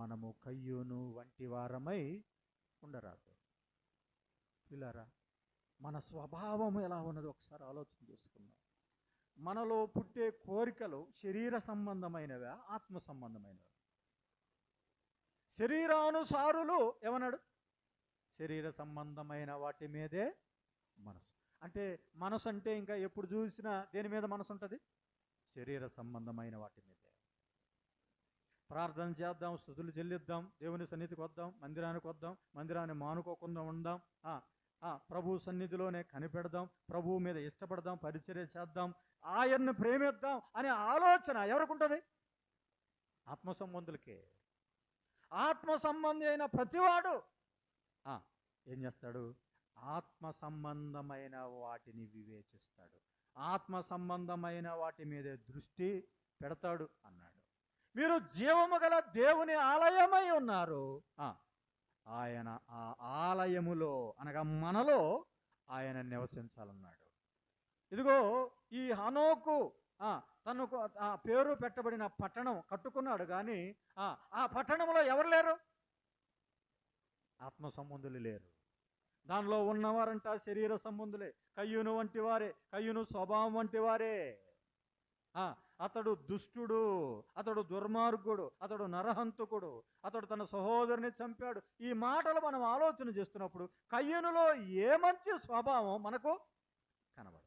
మనము కయ్యూను వంటి వారమై ఉండరాదు. పిల్లరా, మన స్వభావం ఎలా ఉన్నది ఒకసారి ఆలోచన చేసుకుందాం. మనలో పుట్టే కోరికలు శరీర సంబంధమైనవా, ఆత్మ సంబంధమైనవా? శరీరానుసారులు ఏమన్నాడు? శరీర సంబంధమైన వాటి మీదే మనసు. అంటే మనసు అంటే ఇంకా ఎప్పుడు చూసినా దేని మీద మనసు ఉంటుంది? శరీర సంబంధమైన వాటి మీదే. ప్రార్థన చేద్దాం, స్తుతులు చెల్లిద్దాం, దేవుని సన్నిధికి వద్దాం, మందిరానికి వద్దాం, మందిరాన్ని మానుకోకుండా ఉందాం, ప్రభు సన్నిధిలోనే కనిపెడదాం, ప్రభువు మీద ఇష్టపడదాం, పరిచర్య చేద్దాం, ఆయన్ని ప్రేమిద్దాం అనే ఆలోచన ఎవరికి ఉంటుంది? ఆత్మ సంబంధులకే. ఆత్మ సంబంధి అయిన ప్రతివాడు ఏం చేస్తాడు? ఆత్మ సంబంధమైన వాటిని వివేచిస్తాడు, ఆత్మ సంబంధమైన వాటి మీద దృష్టి పెడతాడు అన్నాడు. మీరు జీవము గల దేవుని ఆలయమై ఉన్నారు. ఆయన ఆ ఆలయములో అనగా మనలో ఆయన నివసించాలన్నాడు. ఇదిగో ఈ హనోకు తనకు ఆ పేరు పెట్టబడిన పట్టణం కట్టుకున్నాడు, కానీ ఆ పట్టణంలో ఎవరు లేరు? ఆత్మ సంబంధులు లేరు. దానిలో ఉన్నవారంట శరీర సంబంధులే. కయ్యూను వంటి వారే, కయ్యూను స్వభావం వంటి వారే. అతడు దుష్టుడు, అతడు దుర్మార్గుడు, అతడు నరహంతకుడు, అతడు తన సహోదరుని చంపాడు. ఈ మాటలు మనం ఆలోచన చేస్తున్నప్పుడు కయ్యూనులో ఏ మంచి స్వభావం మనకు కనబడదు.